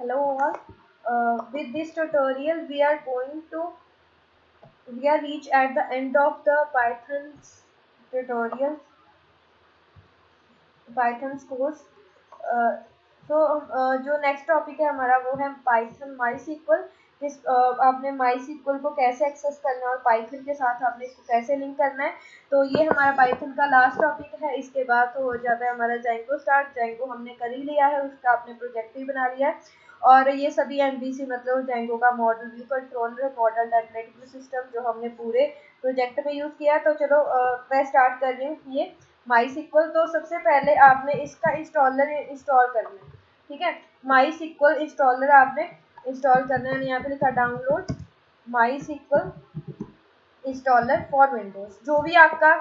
Hello all. With this tutorial, we are reached at the end of the tutorial, Python's course. Uh, जो next topic है हमारा वो है Python माई sequel. आपने माई sequel को कैसे एक्सेस करना है और पाइथन के साथ आपने इसको कैसे लिंक करना है। तो ये हमारा पाइथन का लास्ट टॉपिक है। इसके बाद तो हो जाता है हमारा जेंगो स्टार्ट। जेंगो हमने कर ही लिया है, उसका आपने प्रोजेक्ट ही बना लिया है। और ये सभी एमवीसी मतलब जेंगो का model view controller, model template view system जो हमने पूरे प्रोजेक्ट में यूज़ किया है। तो चलो मैं स्टार्ट कर रही हूँ ये माई सिक्वल। तो सबसे पहले आपने इसका इंस्टॉलर इंस्टॉल करना है, ठीक है। माई सिक्वल इंस्टॉलर आपने इंस्टॉल करना है। यहाँ पे लिखा download my SQL installer for Windows. जो भी आपका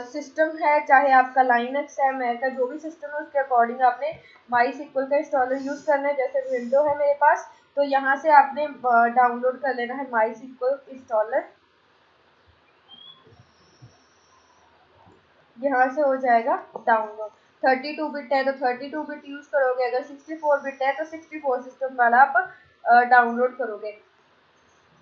सिस्टम है, चाहे आपका लाइनक्स है, मैक है, जो भी सिस्टम है उसके अकॉर्डिंग आपने माई सिक्वल का इंस्टॉलर यूज़ करना है। जैसे विंडो है मेरे पास, तो यहाँ से आपने डाउनलोड कर लेना है माई सिक्वल इंस्टॉलर। यहाँ से हो जाएगा डाउनलोड। 32 बिट है तो 32 बिट यूज़ करोगे, अगर 64 बिट है तो 64 सिस्टम वाला आप डाउनलोड करोगे।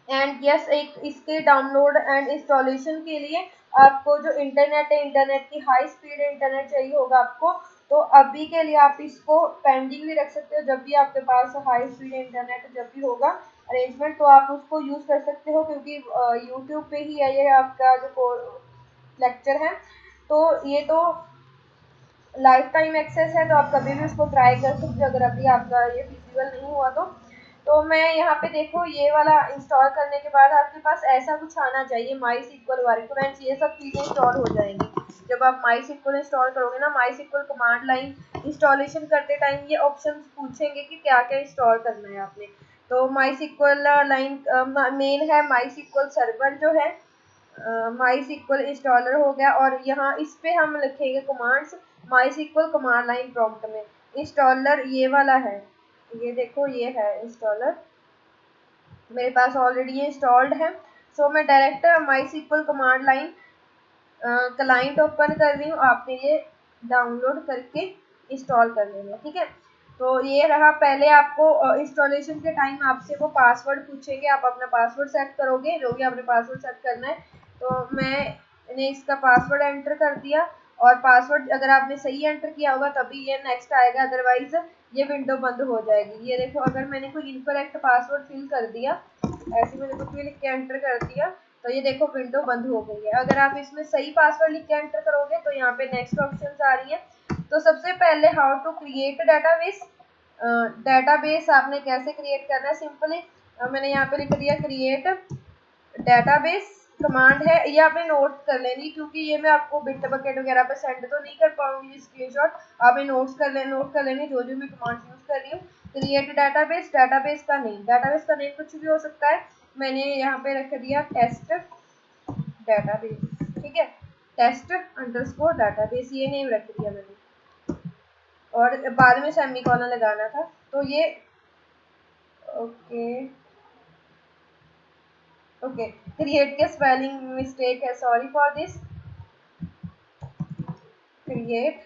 एंड यस, एक इसके डाउनलोड एंड इंस्टॉलेशन के लिए आपको जो इंटरनेट है, इंटरनेट की हाई स्पीड इंटरनेट चाहिए होगा आपको। तो अभी के लिए आप इसको पेंडिंग भी रख सकते हो। जब भी आपके पास हाई स्पीड इंटरनेट जब भी होगा अरेंजमेंट, तो आप उसको यूज़ कर सकते हो, क्योंकि यूट्यूब पे ही है ये आपका जो लेक्चर है। तो ये तो लाइफ टाइम एक्सेस है, तो आप कभी भी उसको ट्राई कर सकते हो अगर अभी आपका ये फिजिबल नहीं हुआ तो मैं यहाँ पे देखो ये वाला इंस्टॉल करने के बाद आपके पास ऐसा कुछ आना चाहिए, माई सिक्वल वर्कबेंच, ये सब चीज़ें इंस्टॉल हो जाएंगी जब आप माई सिक्वल इंस्टॉल करोगे ना। माई सिक्वल कमांड लाइन इंस्टॉलेशन करते टाइम ये ऑप्शन पूछेंगे कि क्या क्या इंस्टॉल करना है आपने। तो माई सिक्वल लाइन मेन है, माई सिक्वल सर्वर जो है, माई सिक्वल इंस्टॉलर हो गया। और यहाँ इस पे हम लिखेंगे कमांड्स माई सिक्वल कमांड लाइन प्रॉम्प्ट में। इंस्टॉलर ये वाला है, ये देखो ये है इंस्टॉलर, मेरे पास ऑलरेडी ये इंस्टॉल्ड है। सो मैं direct MySQL command line client open कर रही हूँ। आपने ये डाउनलोड करके इंस्टॉल कर लेना, ठीक है। तो ये रहा। पहले आपको इंस्टॉलेशन के टाइम आपसे वो पासवर्ड पूछेंगे, आप अपना पासवर्ड सेट करोगे, जो भी आपने पासवर्ड सेट करना है। तो मैंने इसका पासवर्ड एंटर कर दिया, और पासवर्ड अगर आपने सही एंटर किया होगा तभी ये नेक्स्ट आएगा, अदरवाइज ये विंडो बंद हो जाएगी। ये देखो, अगर मैंने कोई इनकरेक्ट पासवर्ड फिल कर दिया, ऐसे मैंने कुछ भी लिख के एंटर कर दिया, तो ये देखो विंडो बंद हो गई है। अगर आप इसमें सही पासवर्ड लिख के एंटर करोगे तो यहाँ पे नेक्स्ट ऑप्शन आ रही है। तो सबसे पहले how to create database. Database आपने कैसे क्रिएट करना है, सिंपली मैंने यहाँ पे लिख दिया क्रिएट डाटाबेस कमांड है। ये आपने नोट कर लेनी, क्योंकि ये मैं आपको बिट बकेट वगैरह पे सेंड तो नहीं कर पाऊंगी स्क्रीनशॉट। आपने नोट कर लेनी जो जो मैं कमांड यूज कर रही हूँ। क्रिएट डाटाबेस, डाटाबेस का नेम कुछ भी हो सकता है। मैंने यहाँ पे रख दिया टेस्ट डाटाबेस, ठीक है। टेस्ट अंडरस्कोर डाटाबेस ये नेम रख दिया मैंने, और बाद में सेमीकोलन लगाना था। तो ये ओके ओके, क्रिएट के स्पेलिंग मिस्टेक है, sorry for this. Create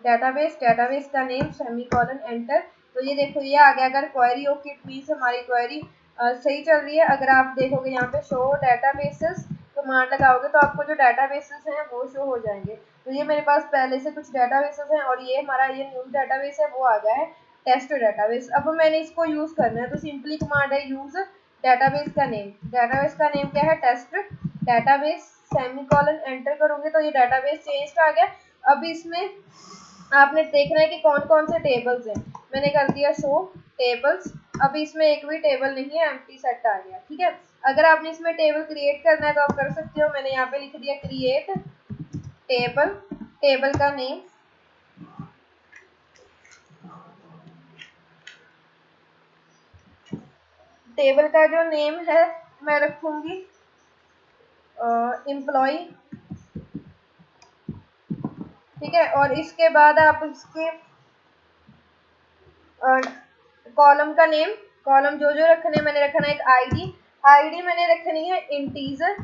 database, database का नेम सेमीकोलन एंटर। तो ये देखो ये आ गया। अगर क्वेरी ओके इट मीन्स हमारी क्वेरी सही चल रही है। अगर आप देखोगे यहाँ पे शो डाटाबेसेस कमांड लगाओगे तो आपको जो डाटाबेसेस हैं वो शो हो जाएंगे। तो ये मेरे पास पहले से कुछ डाटाबेसेस हैं, और ये हमारा ये न्यू डाटाबेस है वो आ गया है टेस्ट डाटाबेस। अब मैंने इसको यूज करना है, तो सिंपली कमांड है यूज डाटाबेस का नेम। डाटाबेस का नेम क्या है, टेस्ट डाटाबेस, सेमीकोलन एंटर करूंगे तो ये डाटाबेस चेंज आ गया। अब इसमें आपने देखना है कि कौन कौन से टेबल्स हैं। मैंने कर दिया शो टेबल्स। अब इसमें एक भी टेबल नहीं है, एम्प्टी सेट आ गया, ठीक है। अगर आपने इसमें टेबल क्रिएट करना है तो आप कर सकते हो। मैंने यहाँ पे लिख दिया क्रिएट टेबल, टेबल का नेम टेबल का जो नेम है मैं रखूंगी एम्प्लॉय, ठीक है। और इसके बाद आप इसके कॉलम का नेम, कॉलम जो जो रखने मैंने रखना है एक आईडी, आईडी मैंने रखनी है इंटीजर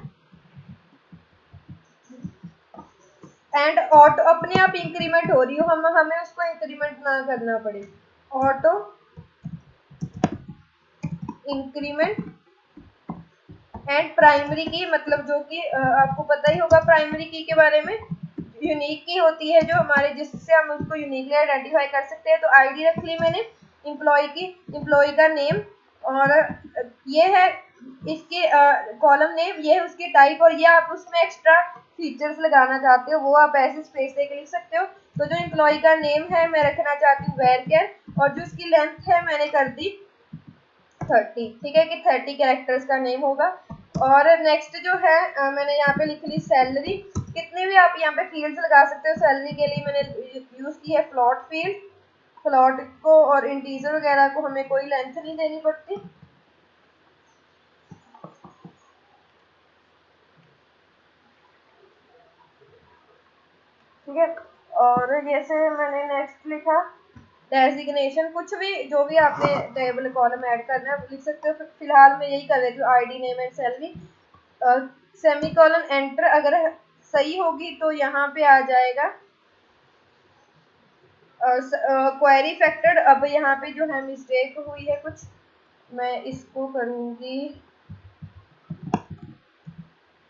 एंड ऑटो, अपने आप इंक्रीमेंट हो रही हो, हमें उसको इंक्रीमेंट ना करना पड़े। ऑटो इंक्रीमेंट एंड प्राइमरी की, मतलब जो कि आपको पता ही होगा प्राइमरी की के बारे में, यूनिक की होती है जो हमारे, जिससे हम उसको यूनिकली आइडेंटिफाई कर सकते हैं। तो आईडी रख ली मैंने एम्प्लॉय की, एम्प्लॉय का नेम, और ये है इसके कॉलम नेम, ये है उसकी टाइप, और ये आप उसमें एक्स्ट्रा फीचर्स लगाना चाहते हो वो आप ऐसे स्पेस देके लिख सकते हो। तो जो एम्प्लॉय का नेम है मैं रखना चाहती हूँ वेरकेर, और जो उसकी लेंथ है मैंने कर दी 30, ठीक है, कि 30 कैरेक्टर्स का नेम होगा। और नेक्स्ट जो है मैंने यहाँ पे लिख ली सैलरी, कितने भी आप यहाँ पे फील्ड्स लगा सकते हो। सैलरी के लिए मैंने यूज की है फ्लोट फील्ड, फ्लोट को और इंटीजर वगैरह को हमें कोई लेंथ नहीं देनी पड़ती। ठीक है, और जैसे मैंने नेक्स्ट लिखा डेजिग्नेशन, कुछ भी जो भी आपने टेबल कॉलम ऐड करना है लिख सकते हो। फिलहाल मैं यही कर रही हूँ ID name and salary. Semi colon enter अगर सही होगी तो यहाँ पे आ जाएगा क्वेरी फैक्टर। अब यहाँ पे जो है मिस्टेक हुई है कुछ, मैं इसको करूँगी,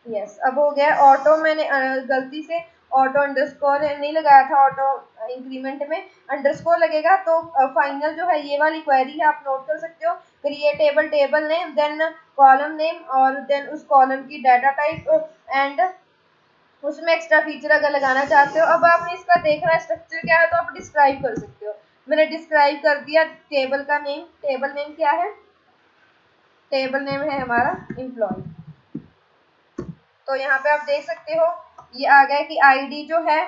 यस अब हो गया। ऑटो मैंने गलती से ऑटो अंडरस्कोर नहीं लगाया था, ऑटो इंक्रीमेंट में अंडरस्कोर लगेगा। तो फाइनल जो है ये वाली क्वेरी है, आप नोट कर सकते हो, create table table name, then column name, और देन उस कॉलम की डाटा टाइप, एंड उसमें एक्स्ट्रा फीचर अगर लगाना चाहते हो। अब आपने इसका देखना है स्ट्रक्चर क्या है, तो आप डिस्क्राइब कर सकते हो। मैंने डिस्क्राइब कर दिया टेबल का नेम, टेबल नेम क्या है, टेबल नेम है हमारा एम्प्लॉय। तो यहाँ पे आप देख सकते हो ये आ गया कि आईडी जो है,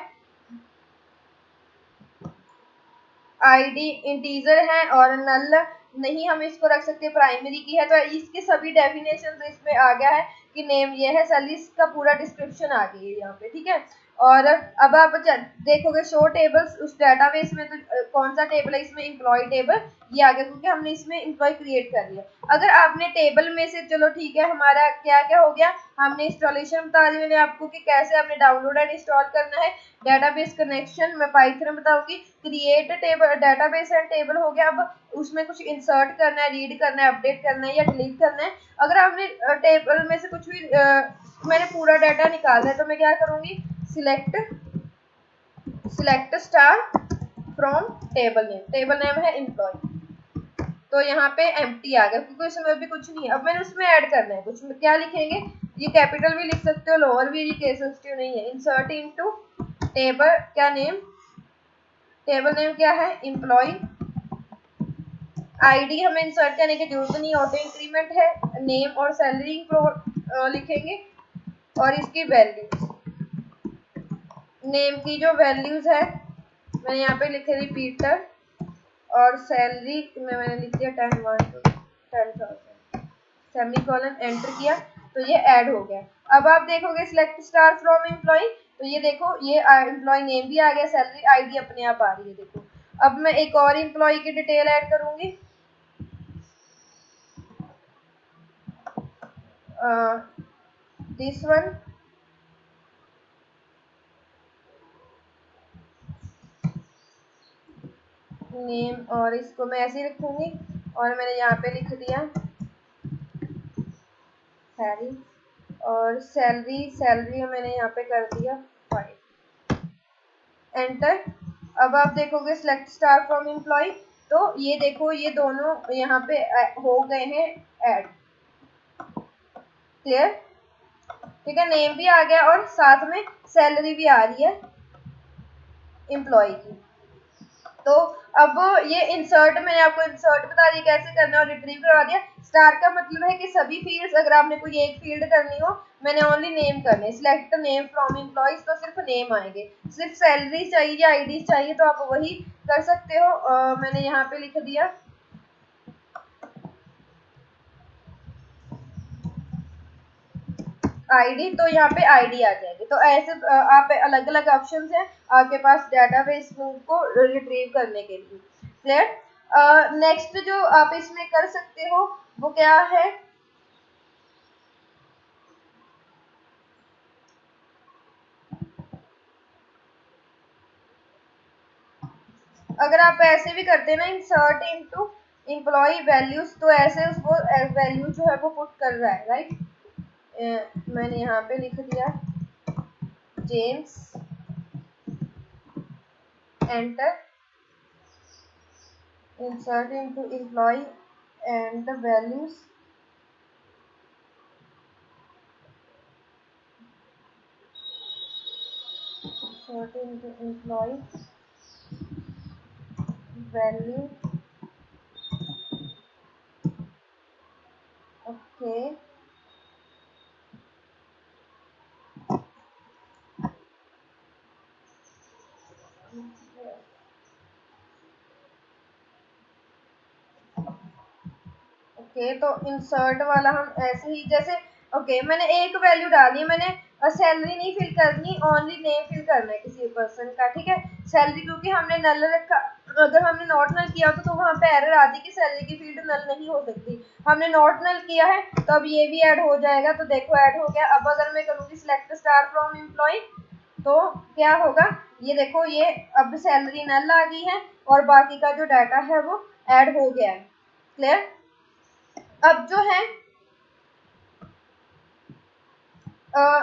आईडी इंटीजर है और नल नहीं हम इसको रख सकते, प्राइमरी की है। तो इसके सभी डेफिनेशन इसमें आ गया है कि नेम ये है, सैलरी का पूरा डिस्क्रिप्शन आ गई है यहाँ पे, ठीक है। और अब आप देखोगे शो टेबल्स, उस डाटाबेस में तो कौन सा टेबल है इसमें, एम्प्लॉय टेबल ये आ गया, क्योंकि हमने इसमें एम्प्लॉय क्रिएट कर लिया। अगर आपने टेबल में से, चलो ठीक है, हमारा क्या क्या हो गया, हमने इंस्टॉलेशन बता दी मैंने आपको कि कैसे आपने डाउनलोड एंड इंस्टॉल करना है, डेटाबेस कनेक्शन मैं पाइथन बताऊंगी, create table database and table हो गया। अब उसमें कुछ इंसर्ट करना है, रीड करना है, अपडेट करना है या डिलीट करना है। अगर आपने टेबल में से कुछ भी मैंने पूरा डाटा निकालना है तो मैं क्या करूंगी, select star from table name, table name है एम्प्लॉय। तो यहाँ पे एम्प्टी आ गया क्योंकि उसमें अभी कुछ नहीं है। अब मैंने उसमें ऐड करना है कुछ, क्या लिखेंगे, ये कैपिटल भी लिख सकते हो, लोअर भी, ये केस सेंसिटिव नहीं है। इंसर्ट इनटू टेबल क्या नेम, टेबल नेम क्या है एम्प्लॉय, आईडी हमें इंसर्ट करने की जरूरत नहीं, ऑटो इंक्रीमेंट है, नेम और सैलरी लिखेंगे, और इसकी वैल्यू, नेम की जो वैल्यूज है मैंने यहाँ पे लिखे थी पीटर, और सैलरी में मैंने लिख दिया 10,000, सेमी कॉलन एंटर किया तो ये ऐड हो गया। अब आप देखोगे सिलेक्ट स्टार फ्रॉम एम्प्लॉय, तो ये देखो ये एम्प्लॉय नेम भी आ गया, सैलरी आईडी अपने आप आ रही है। देखो अब मैं एक और एम्प्लॉय की डिटेल ऐड करूंगी, दिस वन, नेम, और इसको मैं ऐसे ही रखूंगी, और मैंने यहाँ पे लिख दिया हैरी, और सैलरी, सैलरी मैंने यहाँ पे कर दिया 5, एंटर। अब आप देखोगे सिलेक्ट स्टार फ्रॉम एम्प्लॉय, तो ये देखो ये दोनों यहाँ पे हो गए हैं ऐड, क्लियर, ठीक है, नेम भी आ गया और साथ में सैलरी भी आ रही है एम्प्लॉय की। तो अब ये इंसर्ट, मैंने आपको इंसर्ट बता दी कैसे करना है और रिट्रीव करवा दिया। स्टार का मतलब है कि सभी फील्ड्स, अगर आपने कोई एक फील्ड करनी हो, मैंने ओनली नेम करने, सिलेक्ट नेम फ्रॉम एम्प्लॉइज, तो सिर्फ नेम आएंगे। सिर्फ सैलरी चाहिए या आईडी चाहिए तो आप वही कर सकते हो। मैंने यहाँ पे लिख दिया आईडी, तो यहाँ पे आईडी आ जाएगी। तो ऐसे आप अलग अलग ऑप्शंस हैं आपके पास डेटाबेस को रिट्रीव करने के लिए, क्लियर। नेक्स्ट जो आप इसमें कर सकते हो वो क्या है, अगर आप ऐसे भी करते हैं ना, इंसर्ट इनटू एम्प्लॉय वैल्यूज, तो ऐसे उसको वैल्यू जो है वो पुट कर रहा है, राइट। मैंने यहाँ पे लिख दिया James, enter, insert into employee and the values, insert into employee value, okay, okay. तो इंसर्ट वाला हम ऐसे ही जैसे, ओके मैंने एक वैल्यू डाली है, मैंने सैलरी नहीं फिल करनी, ओनली नेम फिल करना है किसी पर्सन का, ठीक है। सैलरी क्योंकि हमने नल रखा, अगर हमने नॉट नल किया तो वहाँ पे एरर आती कि सैलरी की फील्ड नल नहीं हो सकती। हमने नॉट नल किया है तो अब ये भी ऐड हो जाएगा, तो देखो ऐड हो गया। अब अगर मैं करूँगी सिलेक्ट स्टार फ्रॉम एम्प्लॉय, तो क्या होगा, ये देखो ये अब सैलरी नल आ गई है और बाकी का जो डाटा है वो ऐड हो गया है। क्लियर। अब जो है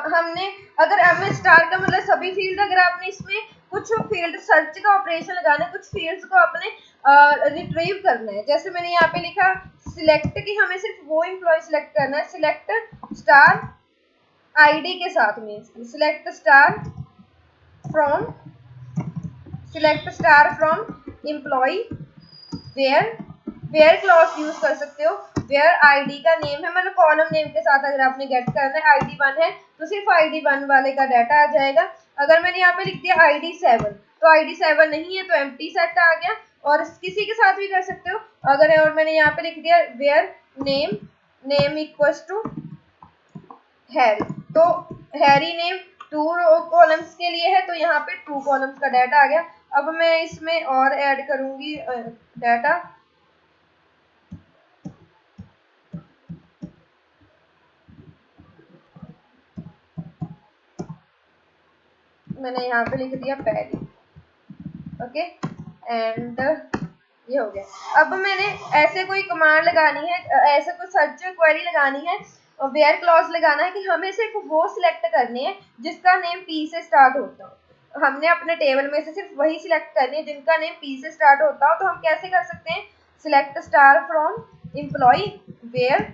हमने, अगर एमएस स्टार का मतलब सभी फील्ड, अगर आपने इसमें कुछ फील्ड सर्च का ऑपरेशन लगाना है, कुछ फील्ड्स को आपने रिट्रीव करना है, जैसे मैंने यहाँ पे लिखा सिलेक्ट कि हमें सिर्फ वो एम्प्लॉय सिलेक्ट करना है, सिलेक्ट स्टार आईडी के साथ, means select star from, select star from employ where, where clause use कर सकते हो, वेयर आईडी का नेम है, मतलब कॉलम नेम के साथ अगर आपने गेट करना है, आईडी 1 है तो सिर्फ आईडी 1 वाले का डाटा आ जाएगा। अगर मैंने यहाँ पे लिख दिया आईडी 7, तो आईडी 7 नहीं है तो एम्प्टी सेट आ गया, और किसी के साथ भी कर सकते हो। अगर और मैंने यहाँ पे लिख दिया where name, name equals to Harry, तो हैरी नेम 2 कॉलम्स के लिए है, तो यहाँ पे 2 कॉलम्स का डाटा आ गया। अब मैं इसमें और ऐड करूंगी डाटा, मैंने यहाँ पे लिख दिया पैरी, ओके, एंड ये हो गया। अब मैंने ऐसे कोई कमांड लगानी है, ऐसे कोई सर्च क्वेरी लगानी है, और वेयर क्लॉज लगाना है कि हमें सिर्फ वो सिलेक्ट करनी है जिसका नेम पी से स्टार्ट होता हो। हमने अपने टेबल में से सिर्फ वही सिलेक्ट करनी है जिनका नेम पी से स्टार्ट होता हो। तो हम कैसे कर सकते हैं, select star from employ where,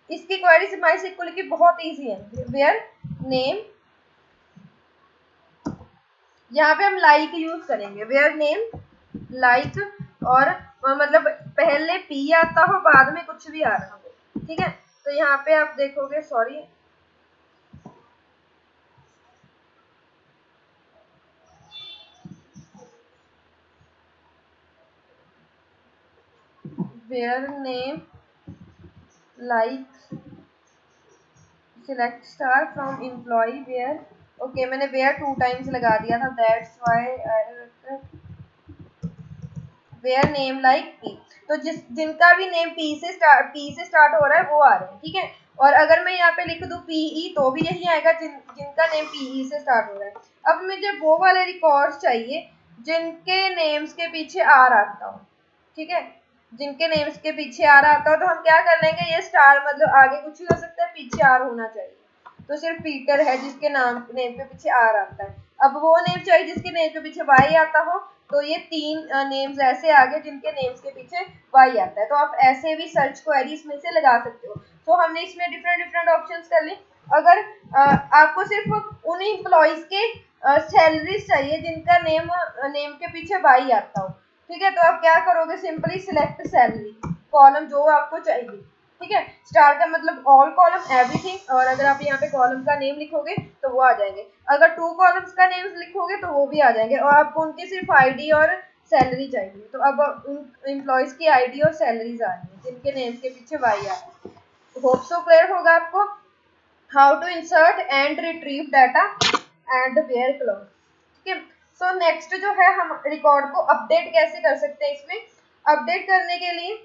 इसकी क्वेरी माइस्क्ल की बहुत ईजी है, वेयर नेम, यहाँ पे हम लाइक यूज करेंगे, वेयर नेम लाइक, और मतलब पहले पी आता हो बाद में कुछ भी आ रहा हो, ठीक है। तो यहाँ पे आप देखोगे, sorry where name like select star from employ where, okay मैंने वेयर 2 टाइम्स लगा दिया था, that's why where name like P, तो जिनका भी नेम पी से स्टार्ट हो रहा है वो आ रहे हैं, ठीक है। और अगर मैं यहाँ पे लिख दूं पीई तो भी यही आएगा जिनका नेम पीई से स्टार्ट हो रहा है। अब मुझे वो वाले रिकॉर्ड्स चाहिए जिनके नेम्स के पीछे आर आता हो, ठीक है। जिनके नेम्स के पीछे आर आता हो तो हम क्या कर लेंगे, ये स्टार मतलब आगे कुछ भी हो सकता है, पीछे आर होना चाहिए। तो सिर्फ पीटर है जिसके नेम के पीछे आर आता है। अब वो नेम चाहिए जिसके नेम के पीछे वाई आता हो, तो ये 3 नेम्स ऐसे आ गए जिनके नेम्स के पीछे वाई आता है। तो आप ऐसे भी सर्च क्वेरी इसमें से लगा सकते हो। तो हमने इसमें डिफरेंट डिफरेंट ऑप्शंस कर ली। अगर आपको सिर्फ उन एम्प्लॉयज के सैलरीज चाहिए जिनका नेम के पीछे वाई आता हो, ठीक है, तो आप क्या करोगे, सिंपली सिलेक्ट सैलरी, कॉलम जो आपको चाहिए, ठीक है। स्टार का मतलब ऑल कॉलम एवरीथिंग, और अगर आप यहाँ पे कॉलम का नेम लिखोगे तो वो आ जाएंगे। अगर 2 कॉलम्स का नेम लिखोगे तो वो भी आ जाएंगे, और आपको उनके सिर्फ आईडी और सैलरी चाहिए। तो अब उन एम्प्लॉयज की आईडी और सैलरीज आ रही है जिनके नेम के पीछे वाई आ रहा है। होप सो क्लियर होगा आपको how to insert and retrieve data and where clause, ठीक है। सो नेक्स्ट जो है, हम रिकॉर्ड को अपडेट कैसे कर सकते हैं। इसमें अपडेट करने के लिए,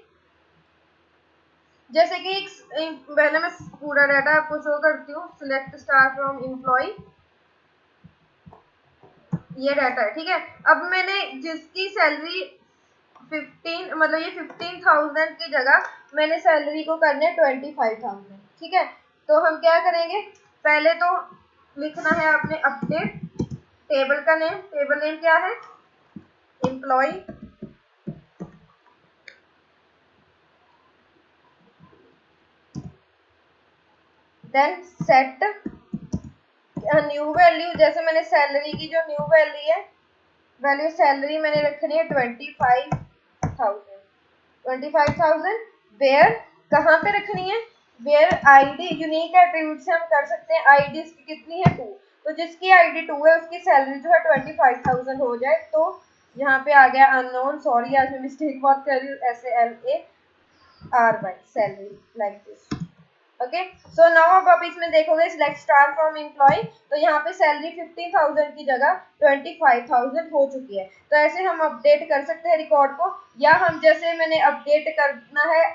जैसे कि पहले मैं पूरा डाटा आपको शो करती हूँ, सिलेक्ट स्टार फ्रॉम एम्प्लॉय, ये डाटा है, ठीक है। अब मैंने जिसकी सैलरी 15 मतलब ये 15,000 की जगह मैंने सैलरी को करने 25,000, ठीक है। तो हम क्या करेंगे, पहले तो लिखना है आपने अपडेट टेबल का नेम, टेबल नेम क्या है, employ, then set new value, जैसे मैंने सैलरी की जो न्यू वैल्यू सैलरी मैंने रखनी है 25,000, 25,000। वेयर कहाँ पे रखनी है, वेयर आईडी यूनिक एट्रीब्यूट से हम कर सकते हैं, आईडी इसकी कितनी है 2, तो जिसकी आईडी 2 है उसकी सैलरी जो है 25,000 हो जाए। तो यहाँ पे आ गया अननोन, सॉरी आज मैं मिस्टेक बहुत कर रही हूँ, SALARY salary like this. Okay, so now अब आप इसमें देखोगे सिलेक्ट स्टार फ्रॉम एम्प्लॉय, तो यहाँ पे सैलरी 15,000 की जगह 25,000 हो चुकी है। तो ऐसे हम अपडेट कर सकते हैं रिकॉर्ड को, या हम जैसे मैंने अपडेट करना है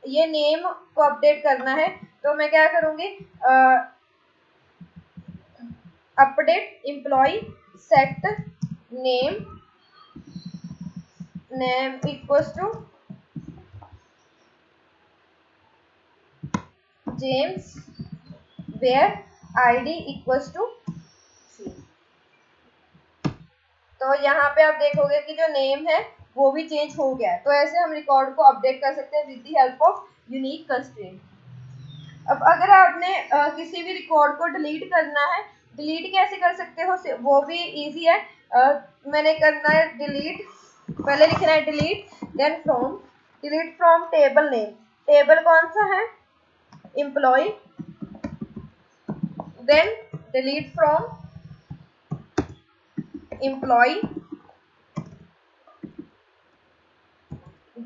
ये नेम को अपडेट करना है, तो मैं क्या करूंगी, update employ set name, name equals to James, where ID equals to 3। तो यहाँ पे आप देखोगे कि जो नेम है वो भी चेंज हो गया है। तो ऐसे हम रिकॉर्ड को अपडेट कर सकते हैं with the help of unique constraint. अब अगर आपने किसी भी रिकॉर्ड को डिलीट करना है, डिलीट कैसे कर सकते हो वो भी इजी है। मैंने करना है डिलीट, पहले लिखना है delete, then from, delete from table name, table कौन सा है, employ, then delete from employ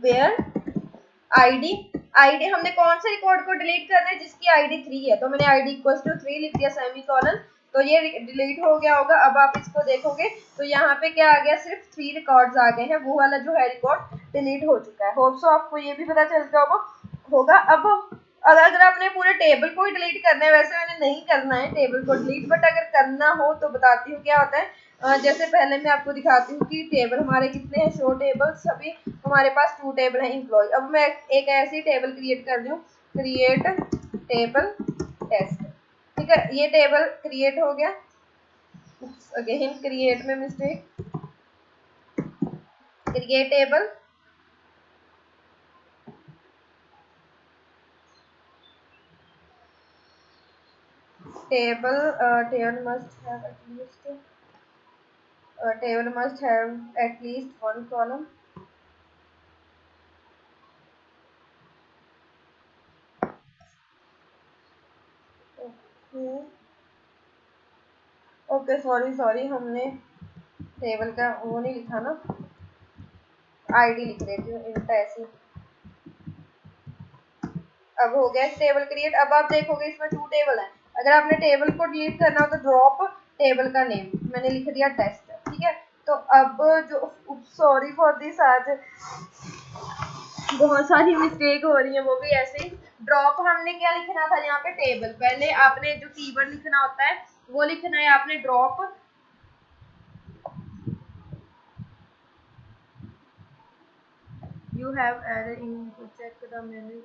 where ID, ID हमने कौन से रिकॉर्ड को डिलीट करना है, जिसकी आईडी 3 है, तो मैंने आईडी इक्वल टू 3 लिख दिया सेमीकोलन, तो ये डिलीट हो गया होगा। अब आप इसको देखोगे तो यहाँ पे क्या आ गया, सिर्फ 3 रिकॉर्ड्स आ गए हैं, वो वाला जो है रिकॉर्ड डिलीट हो चुका है। होप सो आपको ये भी पता चल गया होगा। अब अगर आपने पूरे टेबल को ही डिलीट करना है, वैसे मैंने नहीं करना है टेबल को डिलीट, बट अगर करना हो तो बताती हूँ क्या होता है। जैसे पहले मैं आपको दिखाती हूँ कि टेबल हमारे कितने हैं, शो टेबल सभी हमारे पास 2 टेबल है एम्प्लॉय। अब मैं एक ऐसी टेबल क्रिएट कर रही हूँ, क्रिएट टेबल टेस्ट, ठीक है, ये टेबल क्रिएट हो गया, अगेन क्रिएट में mistake, create table, table must have at least table must have at least one column, okay sorry हमने टेबल का वो नहीं लिखा ना, आईडी लिख देती हूँ इंटा ऐसी। अब हो गया टेबल क्रिएट। अब आप देखोगे इसमें 2 टेबल है, अगर आपने टेबल को डिलीट करना हो तो ड्रॉप टेबल का नेम, मैंने लिख दिया टेस्ट, ठीक है। तो अब जो सॉरी फॉर दिस, आज बहुत सारी मिस्टेक हो रही है, वो भी ऐसे ही। ड्रॉप हमने क्या लिखना था यहाँ पे, टेबल, पहले आपने जो कीवर्ड लिखना होता है वो लिखना है आपने drop, you have error in to check the menu,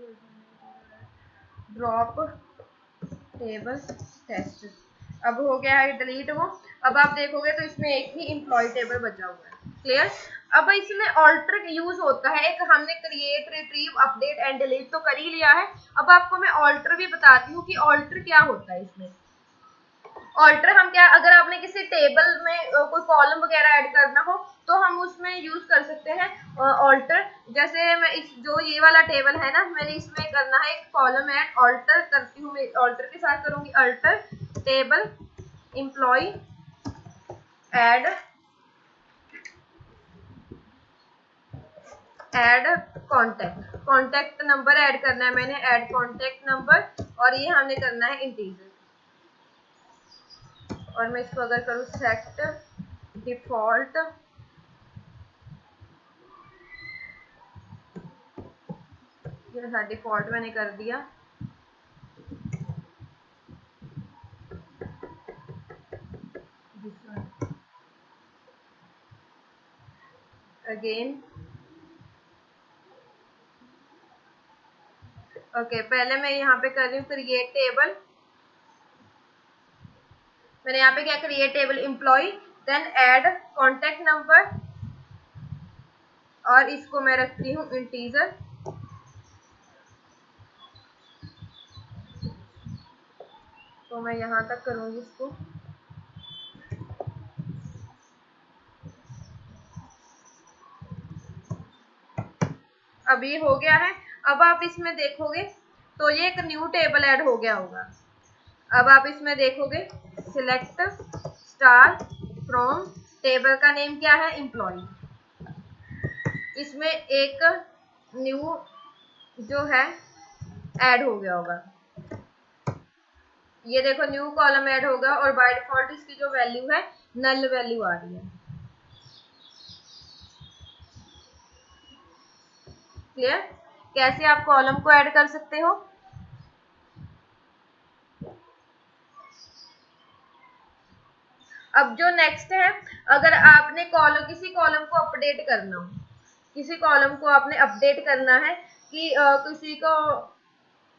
drop table test. अब हो गया है डिलीट वो। अब आप देखोगे तो इसमें एक ही एम्प्लॉय टेबल बचा हुआ है, क्लियर। अब इसमें ऑल्टर यूज होता है, एक हमने create, retrieve, update and delete तो कर ही लिया है। अब आपको मैं ऑल्टर भी बताती हूँ कि ऑल्टर क्या होता है इसमें। ऑल्टर हम क्या, अगर आपने किसी टेबल में कोई कॉलम वगैरह ऐड करना हो तो हम उसमें यूज कर सकते हैं ऑल्टर। जैसे मैं इस जो ये वाला टेबल है ना, मैंने इसमें करना है एक कॉलम ऐड, ऑल्टर करती हूँ मैं, ऑल्टर के साथ करूंगी alter table employ add contact, contact number add करना है मैंने, ऐड कॉन्टेक्ट नंबर, और ये हमने करना है इंटीजर। और मैं इसको अगर करूँ सेट डिफॉल्ट, ये डिफॉल्ट मैंने कर दिया, अगेन ओके पहले मैं यहाँ पे कर रही हूँ क्रिएट टेबल। मैंने यहाँ पे क्या create table employ, then add contact number और इसको मैं रखती हूँ इंटीजर। तो मैं यहाँ तक करूँगी इसको। अब ये हो गया है। अब आप इसमें देखोगे तो ये एक न्यू टेबल ऐड हो गया होगा। अब आप इसमें देखोगे सिलेक्ट स्टार फ्रॉम, टेबल का नेम क्या है एम्प्लॉय। इसमें एक न्यू जो है ऐड हो गया होगा। ये देखो न्यू कॉलम ऐड होगा और बाय डिफॉल्ट इसकी जो वैल्यू है नल वैल्यू आ रही है। क्लियर? कैसे आप कॉलम को ऐड कर सकते हो? अब जो नेक्स्ट है, अगर आपने किसी कॉलम को अपडेट करना हो, किसी कॉलम को आपने अपडेट करना है कि किसी को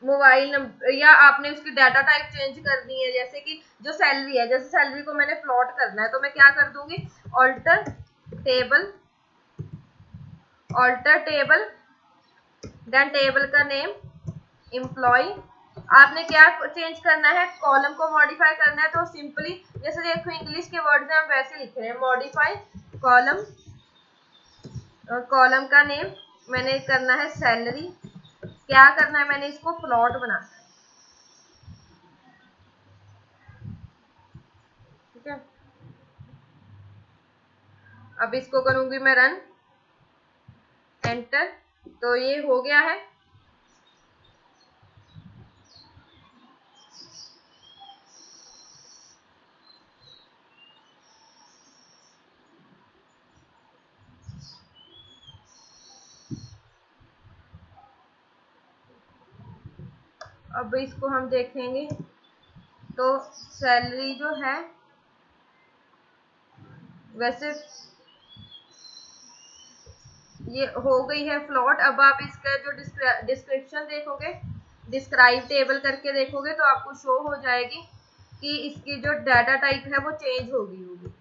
मोबाइल नंबर या आपने उसकी डाटा टाइप चेंज करनी है, जैसे कि जो सैलरी है, जैसे सैलरी को मैंने प्लॉट करना है तो मैं क्या कर दूंगी ऑल्टर टेबल देन टेबल का नेम एम्प्लॉय। आपने क्या चेंज करना है, कॉलम को मॉडिफाई करना है तो सिंपली जैसे देखो इंग्लिश के वर्ड्स हैं हम वैसे लिख रहे हैं, मॉडिफाई कॉलम। कॉलम का नेम मैंने करना है सैलरी। क्या करना है, मैंने इसको प्लॉट बनाना है। ठीक है, अब इसको करूंगी मैं रन, एंटर। तो ये हो गया है। अब इसको हम देखेंगे तो सैलरी जो है वैसे ये हो गई है प्लॉट। अब आप इसका जो डिस्क्रिप्शन देखोगे, डिस्क्राइब टेबल करके देखोगे तो आपको शो हो जाएगी कि इसकी जो डाटा टाइप है वो चेंज हो गई होगी।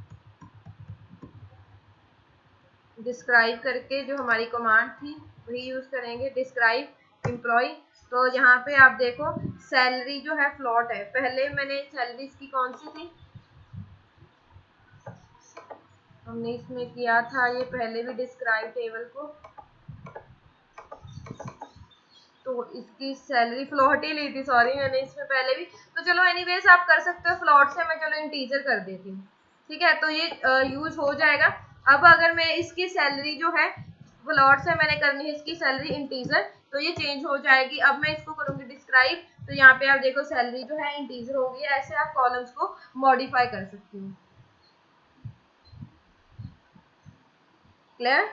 डिस्क्राइब करके जो हमारी कमांड थी वही यूज करेंगे, डिस्क्राइब एम्प्लॉय। तो यहाँ पे आप देखो सैलरी जो है प्लॉट है। पहले मैंने सैलरी इसकी कौन सी थी, हमने इसमें किया था ये पहले भी डिस्क्राइब टेबल को, तो इसकी सैलरी फ्लॉट ही ली थी, सॉरी मैंने इसमें पहले भी। तो चलो एनीवेज आप कर सकते हो फ्लॉट से, मैं चलो इंटीजर कर देती हूँ। ठीक है, तो ये यूज हो जाएगा। अब अगर मैं इसकी सैलरी जो है फ्लॉट से मैंने करनी है इसकी सैलरी इंटीजर, तो ये चेंज हो जाएगी। अब मैं इसको करूंगी डिस्क्राइब, तो यहाँ पे आप देखो सैलरी जो है इंटीजर होगी। ऐसे आप कॉलम्स को मॉडिफाई कर सकती हूँ। क्लियर?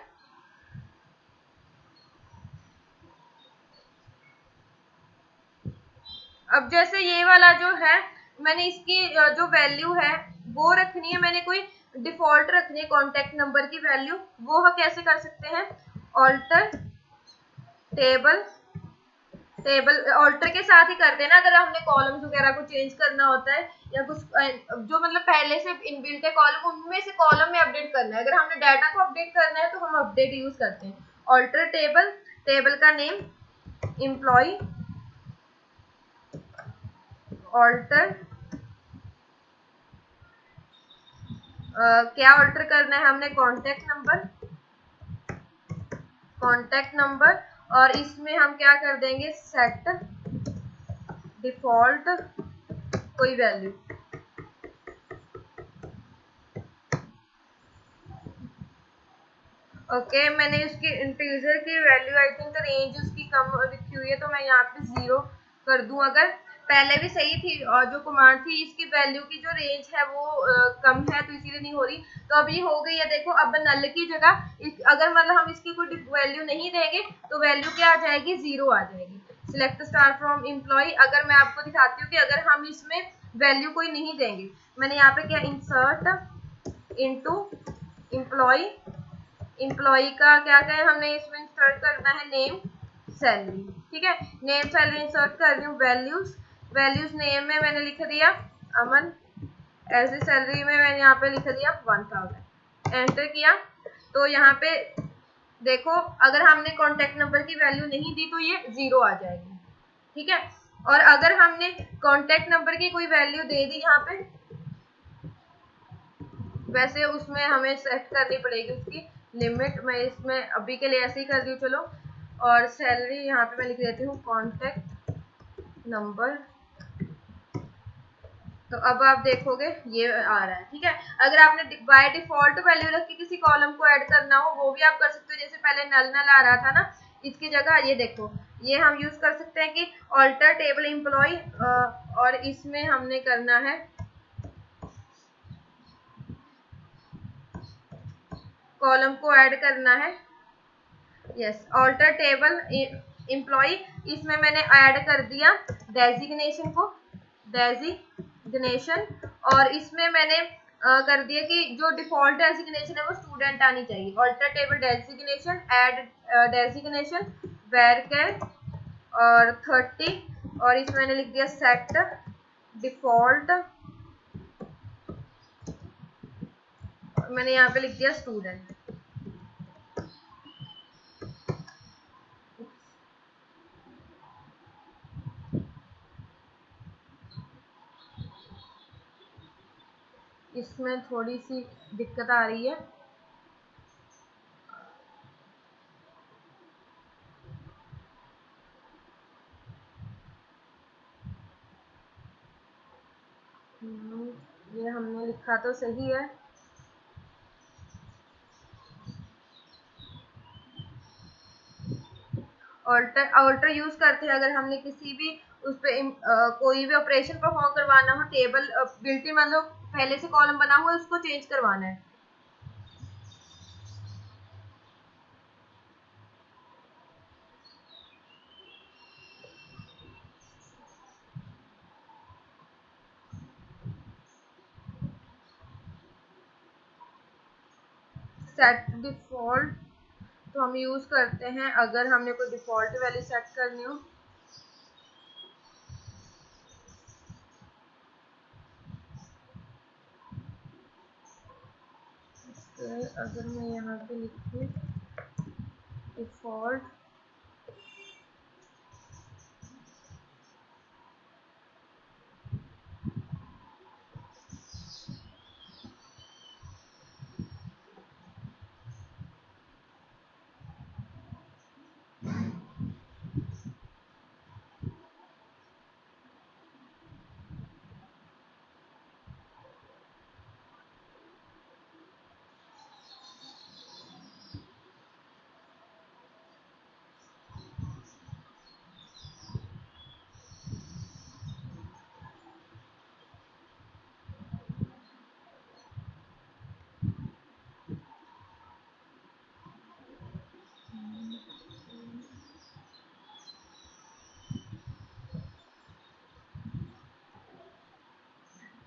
अब जैसे ये वाला जो है मैंने इसकी जो वैल्यू है वो रखनी है, मैंने कोई डिफॉल्ट रखनी है कॉन्टेक्ट नंबर की वैल्यू, वो हम कैसे कर सकते हैं, ऑल्टर टेबल ऑल्टर के साथ ही करते हैं ना, अगर हमने कॉलम्स वगैरह को चेंज करना होता है या कुछ जो मतलब पहले से इनबिल्ट है कॉलम, उनमें से कॉलम में अपडेट करना है। अगर हमने डाटा को अपडेट करना है तो हम अपडेट यूज करते हैं ऑल्टर टेबल का नेम एम्प्लॉय, ऑल्टर क्या ऑल्टर करना है हमने, कॉन्टेक्ट नंबर और इसमें हम क्या कर देंगे सेट डिफॉल्ट कोई वैल्यू। ओके मैंने उसकी इंटीजर की वैल्यू आई थिंक रेंज उसकी कम लिखी हुई है तो मैं यहाँ पे 0 कर दूं। अगर पहले भी सही थी और जो कमांड थी इसकी वैल्यू की जो रेंज है वो कम है तो इसीलिए नहीं हो रही। तो अब ये हो गई है, देखो अब नल की जगह अगर मतलब हम इसकी कोई वैल्यू नहीं देंगे तो वैल्यू क्या आ जाएगी, 0 आ जाएगी। सिलेक्ट स्टार फ्रॉम एम्प्लॉय, अगर मैं आपको दिखाती हूँ कि अगर हम इसमें वैल्यू कोई नहीं देंगे, मैंने यहाँ पे क्या इंसर्ट इनटू एम्प्लॉय का क्या क्या हमने इसमें इंसर्ट करना है नेम सैलरी। ठीक है, नेम सैलरी इंसर्ट कर रही हूँ। वैल्यूज नेम में मैंने लिख दिया अमन, एज ए सैलरी में मैंने यहाँ पे लिख दिया 1000। एंटर किया तो यहाँ पे देखो अगर हमने कॉन्टेक्ट नंबर की वैल्यू नहीं दी तो ये 0 आ जाएगी। ठीक है, और अगर हमने कॉन्टेक्ट नंबर की कोई वैल्यू दे दी यहाँ पे, वैसे उसमें हमें सेट करनी पड़ेगी उसकी लिमिट। मैं इसमें अभी के लिए ऐसे ही कर रही हूँ चलो। और सैलरी यहाँ पे मैं लिख देती हूँ कॉन्टेक्ट नंबर। तो अब आप देखोगे ये आ रहा है। ठीक है, अगर आपने बाय डिफॉल्ट वैल्यू रख के किसी कॉलम को ऐड करना हो वो भी आप कर सकते हो। जैसे पहले नल नल आ रहा था ना, इसकी जगह ये देखो, ये हम यूज कर सकते हैं कि ऑल्टर टेबल एम्प्लॉय, और इसमें हमने करना है कॉलम को ऐड करना है। यस, ऑल्टर टेबल एम्प्लॉय, इसमें मैंने ऐड कर दिया डेजिग्नेशन को, डेजिग्नेशन, और इसमें मैंने कर दिया कि जो डिफॉल्ट डेजिग्नेशन है वो स्टूडेंट आनी चाहिए। Alter table designation, add designation, varchar और 30, और इसमें मैंने लिख दिया सेट डिफॉल्ट, मैंने यहाँ पे लिख दिया स्टूडेंट। इसमें थोड़ी सी दिक्कत आ रही है। ये हमने लिखा तो सही है, ऑल्टर यूज करते हैं अगर हमने किसी भी उस पे कोई भी ऑपरेशन परफॉर्म करवाना हो। टेबल बिल्ट इन मतलब पहले से कॉलम बना हुआ है उसको चेंज करवाना है। सेट डिफॉल्ट तो हम यूज करते हैं अगर हमने कोई डिफॉल्ट वैल्यू सेट करनी हो। अगर मैं यहाँ पे लिखूँ डिफॉल्ट,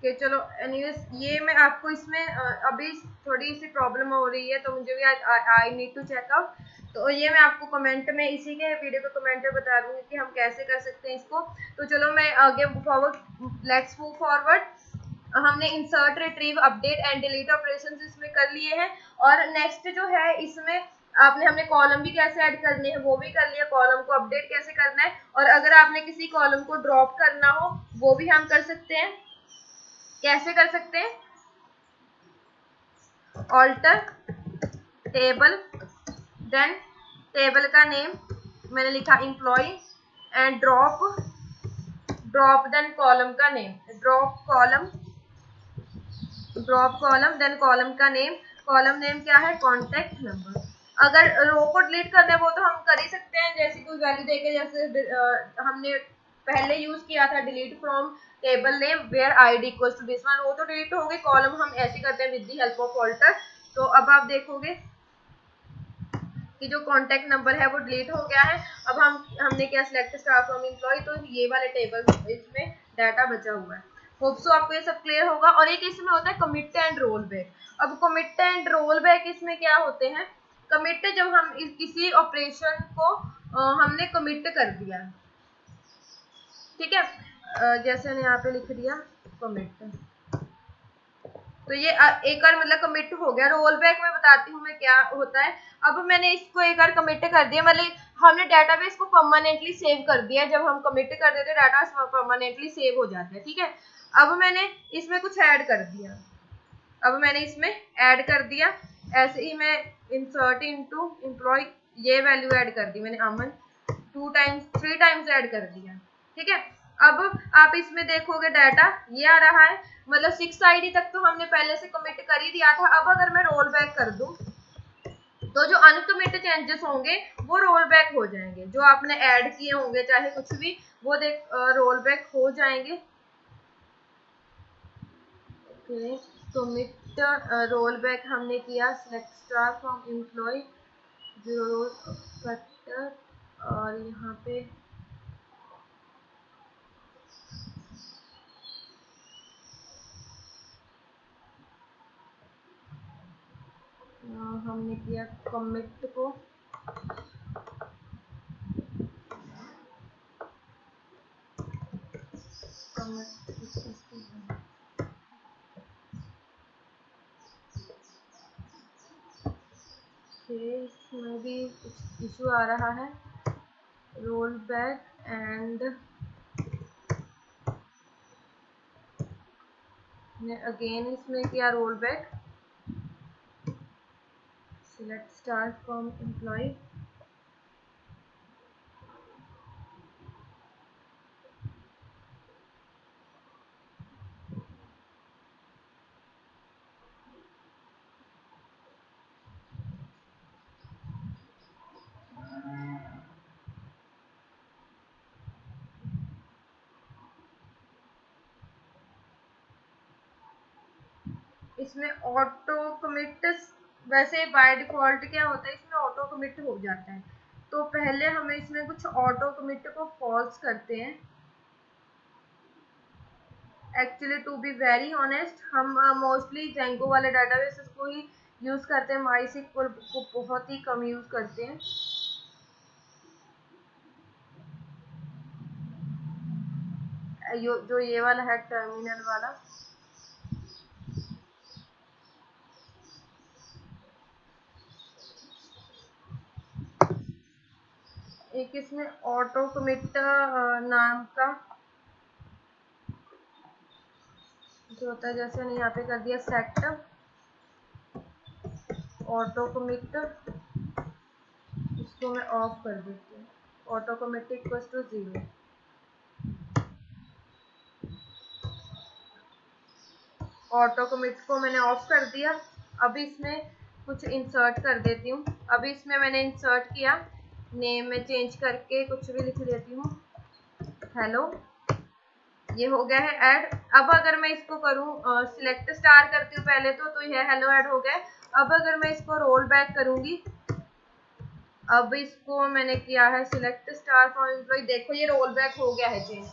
कि चलो एनीवेज ये मैं आपको इसमें अभी थोड़ी सी प्रॉब्लम हो रही है तो मुझे भी I need to check out. तो ये मैं आपको कमेंट में इसी के वीडियो के कमेंट में बता दूंगी कि हम कैसे कर सकते हैं इसको। तो चलो मैं आगे फॉरवर्ड, लेट्स मूव फॉरवर्ड। हमने insert, retrieve, update and delete operations इसमें कर लिए हैं। और नेक्स्ट जो है इसमें हमने कॉलम भी कैसे ऐड करने हैं वो भी कर लिया, कॉलम को अपडेट कैसे करना है, और अगर आपने किसी कॉलम को ड्रॉप करना हो वो भी हम कर सकते हैं। कैसे कर सकते हैं? ऑल्टर टेबल, देन टेबल का नेम मैंने लिखा employ, and drop then column का name, drop column then column का नेम। कॉलम नेम क्या है? Contact number. अगर रो को डिलीट करना है वो तो हम कर ही सकते हैं, जैसे कोई वैल्यू देके, जैसे हमने पहले यूज किया था delete from table name where ID equals to this one, वो तो डिलीट हो गई। कॉलम हम ऐसे करते हैं with the help of alter. तो अब आप देखोगे कि जो कॉन्टेक्ट नंबर है वो डिलीट हो गया है। अब हमने क्या सिलेक्ट स्टार फ्रॉम एम्प्लॉय, तो ये वाले टेबल इसमें डाटा बचा हुआ है। होप सो आपको ये सब क्लियर होगा। और एक इसमें होता है कमिट एंड रोल बैक। अब कमिट एंड रोल बैक इसमें क्या होते हैं? कमिट जब हम किसी ऑपरेशन को हमने कमिट कर दिया, ठीक है। जैसे मैंने यहाँ पे लिख दिया कमिट, तो ये एक बार मतलब कमिट हो गया। रोल बैक में बताती हूँ मैं क्या होता है। अब मैंने इसको एक बार कमिट कर दिया, मतलब हमने डाटाबेस को परमानेंटली सेव कर दिया। जब हम कमिट कर देते हैं डाटा परमानेंटली सेव हो जाता है, ठीक है। अब मैंने इसमें कुछ ऐड कर दिया, अब मैंने इसमें ऐड कर दिया। ऐसे ही मैं इंसर्ट इनटू एम्प्लॉय ये वैल्यू ऐड कर दी मैंने, अमन 3 टाइम्स ऐड कर दिया, ठीक है। अब आप इसमें देखोगे डाटा ये आ रहा है, मतलब 6 आईडी तक तो हमने पहले से कमिट कर ही दिया था। अब अगर मैं रोल बैक कर दूं तो जो अनकमिट चेंजेस होंगे वो रोल बैक हो जाएंगे, जो आपने ऐड किए होंगे चाहे कुछ भी, वो देख रोल बैक हो जाएंगे। ओके, कमिट रोल बैक हमने किया, select star from employ zero factor, और यहाँ पे हमने किया कमिट को इसमें भी इशू आ रहा है, रोल बैक एंड अगेन इसमें किया roll back, select star from employ, इसमें ऑटो कमिट, वैसे बाय डिफॉल्ट क्या होता है इसमें ऑटो कमिट हो जाता है, तो पहले हमें इसमें कुछ ऑटो कमिट को फॉल्स करते हैं। Actually to be very honest हम मोस्टली जेंगो वाले डाटाबेसेस को ही यूज करते हैं, माइस्क्ल को बहुत ही कम यूज करते हैं। जो ये वाला है टर्मिनल वाला, एक इसमें ऑटो कमिट नाम का जो होता है, जैसे मैंने यहाँ पे कर दिया सेट ऑटो कमिट, इसको मैं ऑफ कर देती हूँ, auto commit equal to 0। Auto commit को मैंने ऑफ कर दिया। अब इसमें कुछ इंसर्ट कर देती हूँ। अभी इसमें मैंने इंसर्ट किया, नेम में चेंज करके कुछ भी लिख देती हूँ, हेलो, ये हो गया है ऐड। अब अगर मैं इसको करूँ सिलेक्ट स्टार करती हूँ पहले तो यह हेलो ऐड हो गया। अब अगर मैं इसको रोल बैक करूंगी, अब इसको मैंने किया है सिलेक्ट स्टार फ्रॉम एम्प्लॉय, देखो ये रोल बैक हो गया है चेंज।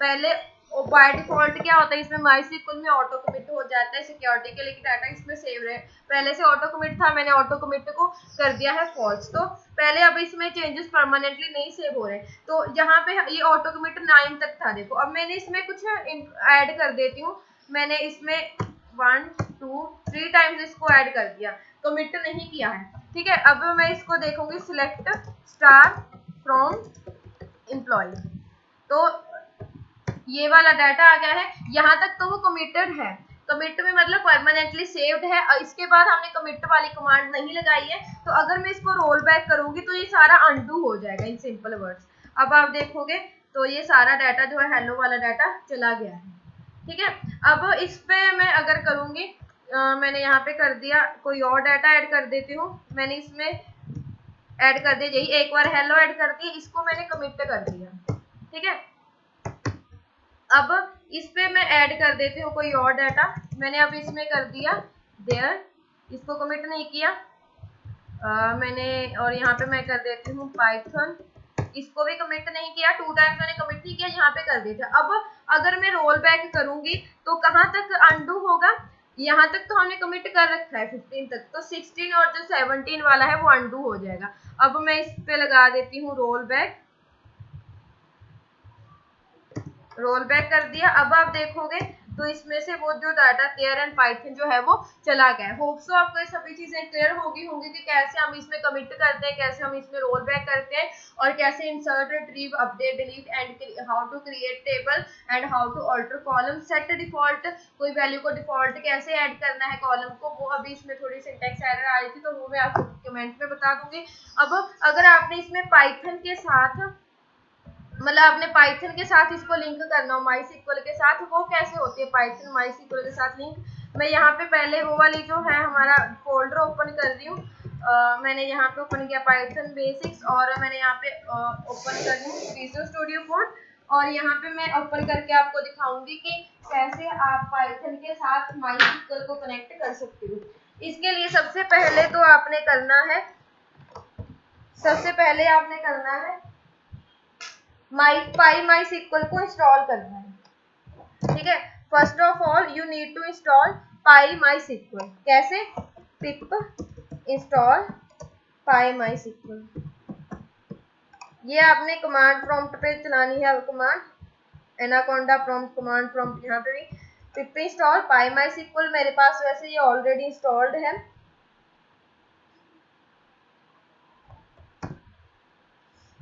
पहले बाय डिफॉल्ट क्या होता है इसमें माइस्क्ल में ऑटो कमिट हो जाता है सिक्योरिटी के लिए कि डाटा इसमें सेव रहे, पहले से ऑटो कमिट था, मैंने ऑटो कमिट को कर दिया है फॉल्स, तो पहले अब इसमें चेंजेस परमानेंटली नहीं सेव हो रहे, तो यहाँ पे ये ऑटो कमिट 9 तक था। देखो अब मैंने इसमें कुछ ऐड कर देती हूँ, मैंने इसमें 1 2 3 टाइम्स इसको ऐड कर दिया, कमिट नहीं किया है, ठीक है। अब मैं इसको देखूंगी सिलेक्ट स्टार फ्रॉम एम्प्लॉय, तो ये वाला डाटा आ गया है, यहाँ तक तो वो कमिटेड है, कमिट में मतलब परमानेंटली सेव्ड है। और इसके बाद हमने कमिट वाली कमांड नहीं लगाई है, तो अगर मैं इसको रोल बैक करूंगी तो ये सारा अनडू हो जाएगा इन सिंपल वर्ड्स। अब आप देखोगे तो ये सारा डाटा जो है हेलो वाला डाटा चला गया है, ठीक है। अब इस पे मैं अगर करूंगी, मैंने यहाँ पे कर दिया, कोई और डाटा ऐड कर देती हूँ, मैंने इसमें ऐड कर दिया, यही एक बार हेलो ऐड कर दी, इसको मैंने कमिट कर दिया, ठीक है। अब इस पे मैं ऐड कर देती हूँ कोई और डाटा, मैंने अब इसमें कर दिया देयर, इसको कमिट नहीं किया, मैंने और यहाँ पे मैं कर देती हूँ पाइथन, इसको भी कमिट नहीं किया, 2 टाइम्स मैंने कमिट नहीं किया, यहाँ पे कर दिया। अब अगर मैं रोल बैक करूंगी तो कहाँ तक अनडू होगा, यहाँ तक तो हमने कमिट कर रखा है 15 तक, तो 16 और जो 17 वाला है वो अनडू हो जाएगा। अब मैं इस पे लगा देती हूँ रोल बैक, रोल बैक कर दिया। अब आप देखोगे तो इसमें से वो जो डाटा क्लियर एंड पाइथन जो है वो चला गया है। होप सो आपको ये सभी चीजें क्लियर होगी होंगी कि कैसे हम इसमें कमिट करते हैं, कैसे हम इसमें रोल बैक करते हैं, और कैसे insert retrieve update delete and how to create table and how to alter column, set default, कोई वैल्यू को डिफॉल्ट कैसे ऐड करना है कॉलम को, वो अभी इसमें थोड़ी सिंटैक्स एरर आ रही थी तो वो मैं आपको कमेंट में बता दूंगी। अब अगर आपने इसमें पाइथन के साथ, मतलब आपने पाइथन के साथ इसको लिंक करना हो माई सिक्वल के साथ, वो कैसे होती है पाइथन माई सिक्वल के साथ लिंक। मैं यहाँ पे पहले वो वाली जो है हमारा फोल्डर ओपन कर रही हूँ। मैंने यहाँ पे ओपन किया पाइथन बेसिक्स, और मैंने यहाँ पे ओपन कर रही हूँ विजुअल स्टूडियो कोड, और यहाँ पे मैं ओपन करके आपको दिखाऊंगी कि कैसे आप पाइथन के साथ माई सिक्वल को कनेक्ट कर सकते हो। इसके लिए सबसे पहले तो आपने करना है, सबसे पहले आपने करना है माई सिक्वल को इंस्टॉल करना है। ठीक है, first of all you need to install PyMySQL. कैसे? पिप इंस्टॉल पाई माई सिक्वल, ये आपने कमांड प्रॉम्प्ट पे चलानी है command, anaconda prompt command prompt, यहाँ पे भी पिप इंस्टॉल पाई माई सिक्वल। मेरे पास वैसे ये ऑलरेडी इंस्टॉल्ड है,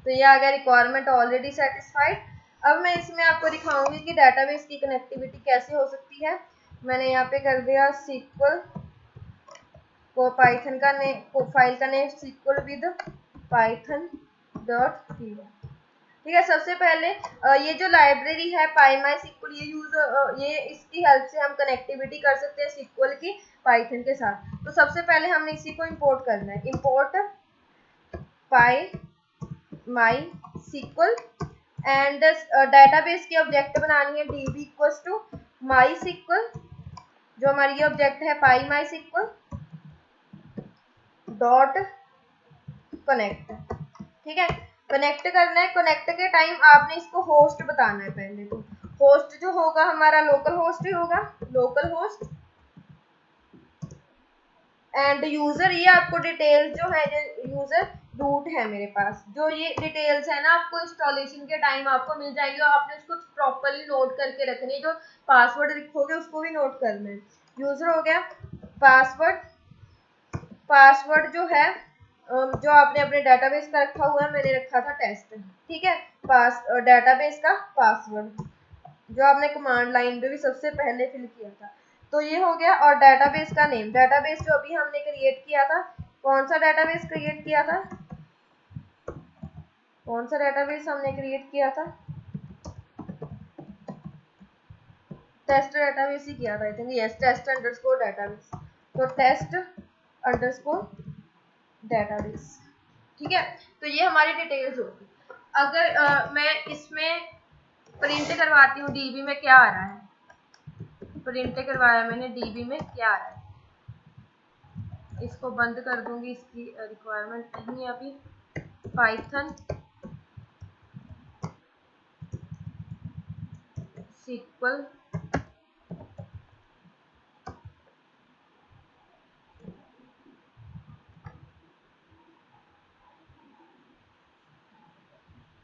तो ये आ गया रिक्वायरमेंट ऑलरेडी सेटिस्फाइड। अब मैं इसमें आपको दिखाऊंगी कि डाटाबेस की कनेक्टिविटी कैसे हो सकती है। मैंने यहाँ पे कर दिया सिक्वल को पाइथन का नेम, को फाइल का name SQL with Python dot py. ठीक है, सबसे पहले ये जो लाइब्रेरी है पाई सिक्वल, ये इसकी हेल्प से हम कनेक्टिविटी कर सकते हैं सिक्वल की पाइथन के साथ। तो सबसे पहले हमने इसी को इंपोर्ट करना है, import PyMySQL, and database की ऑब्जेक्ट बनानी है db equals to MySQL, जो हमारी ये ऑब्जेक्ट है पाई माई सिक्वल डॉट कनेक्ट। ठीक है, कनेक्ट करना है। कनेक्ट के टाइम आपने इसको होस्ट बताना है पहले तो। होस्ट जो होगा हमारा लोकल होस्ट ही होगा, लोकल होस्ट, एंड यूजर, ये आपको डिटेल्स जो है, यूजर रूट है मेरे पास, जो ये डिटेल्स है ना आपको इंस्टॉलेशन के टाइम आपको मिल जाएगी, और आपने उसको प्रॉपरली नोट करके रखनी है। जो पासवर्ड लिखोगे उसको भी नोट करना है। यूजर हो गया, पासवर्ड, पासवर्ड जो है जो आपने अपने डाटाबेस का रखा हुआ है, मैंने रखा था टेस्ट। ठीक है, डाटाबेस का पासवर्ड जो आपने कमांड लाइन पे भी सबसे पहले फिल किया था, तो ये हो गया। और डाटाबेस का नेम, डाटाबेस जो अभी हमने क्रिएट किया था, कौन सा डाटाबेस क्रिएट किया था, कौन सा डाटाबेस हमने क्रिएट किया था, टेस्ट डाटाबेस ही किया था I think, yes, test underscore database, तो टेस्ट अंडरस्कोर डाटाबेस। ठीक है, तो ये हमारी डिटेल्स होगी। अगर मैं इसमें प्रिंट करवाती हूँ डीबी में क्या आ रहा है, प्रिंट करवाया मैंने डीबी में क्या आ रहा है, इसको बंद कर दूंगी, इसकी रिक्वायरमेंट नहीं है अभी। पाइथन सिक्वल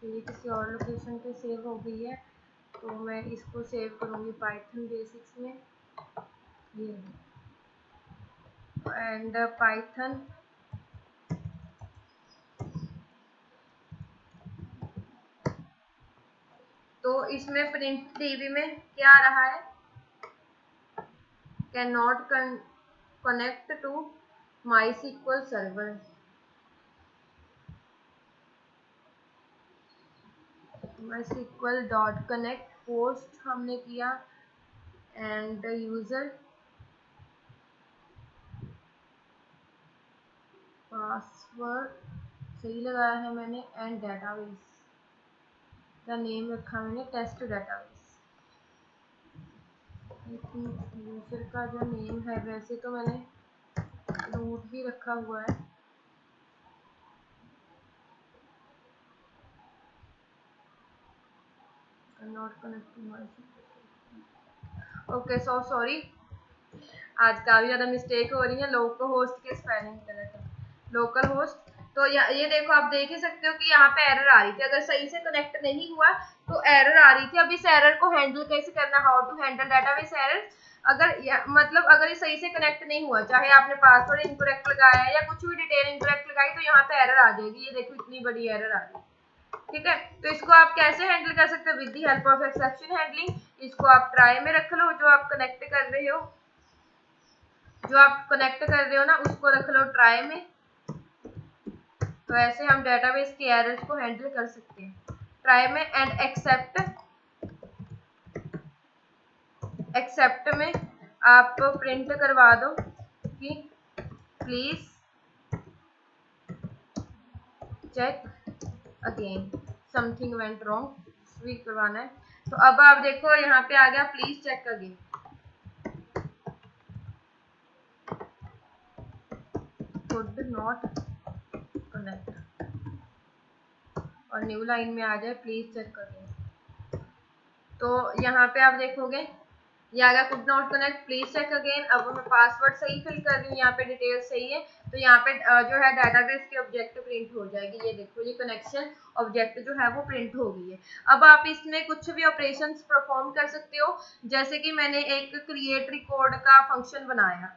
ये किसी और लोकेशन पे सेव हो गई है, तो मैं इसको सेव करूंगी पाइथन बेसिक्स में, ये, एंड पाइथन तो इसमें प्रिंट डीबी में क्या आ रहा है, can not connect to MySQL server, my sequel dot connect post हमने किया, एंड यूजर पासवर्ड सही लगाया है मैंने, एंड डाटाबेस का नेम रखा मैंने टेस्ट डाटाबेस। यूजर का जो नेम है, वैसे तो मैंने रूट भी रखा हुआ है, not connect to my, okay, so sorry, आज काफी ज्यादा मिस्टेक हो रही है, लोकल होस्ट के स्पेलिंग गलत है, लोकल होस्ट। तो ये देखो, आप देख ही सकते हो कि यहाँ पे एरर आ रही थी, अगर सही से कनेक्ट नहीं हुआ तो एरर आ रही थी। अब इस एरर को हैंडल कैसे करना, how to handle database error. मतलब अगर ये सही से कनेक्ट नहीं हुआ, चाहे आपने पासवर्ड इनकरेक्ट लगाया या कुछ भी डिटेल इनकरेक्ट लगाई, तो यहाँ पे एरर आ जाएगी। ये देखो इतनी बड़ी एरर आ रही है, ठीक है। तो इसको आप कैसे हैंडल कर सकते हो, with the help of exception handling. इसको आप ट्राई में रख लो, जो आप कनेक्ट कर रहे हो, ना उसको रख लो ट्राई में। तो ऐसे हम डेटाबेस के एरर्स को हैंडल कर सकते हैं ट्राई में। एंड एक्सेप्ट में आप प्रिंट करवा दो कि please check again, something went wrong, भी करवाना है। तो अब आप देखो यहाँ पे आ गया please check again, could not connect, और न्यू लाइन में आ जाए प्लीज चेक अगेन। तो यहाँ पे आप देखोगे ये आ गया could not connect, please check again. अब मैं पासवर्ड सही फिल कर रही हूँ, यहाँ पे डिटेल सही है, तो यहाँ पे जो है डाटाबेस की ऑब्जेक्ट प्रिंट हो जाएगी। ये देखो, ये कनेक्शन ऑब्जेक्ट जो है वो प्रिंट हो गई है। अब आप इसमें कुछ भी ऑपरेशंस परफॉर्म कर सकते हो, जैसे कि मैंने एक क्रिएट रिकॉर्ड का फंक्शन बनाया,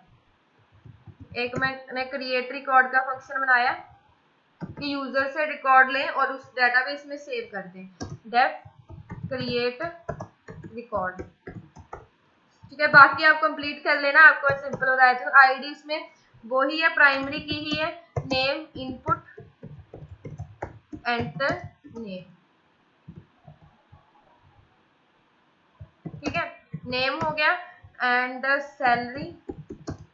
मैंने क्रिएट रिकॉर्ड का फंक्शन बनाया कि यूजर से रिकॉर्ड लें और उस डेटाबेस में सेव कर दें, डेफ क्रिएट रिकॉर्ड, ठीक है। बाकी आप कंप्लीट कर लेना, आपको सिंपल बताया था। आईडी इसमें वो ही है, प्राइमरी की ही है, नेम इनपुट एंटर नेम, ठीक है। नेम हो गया and salary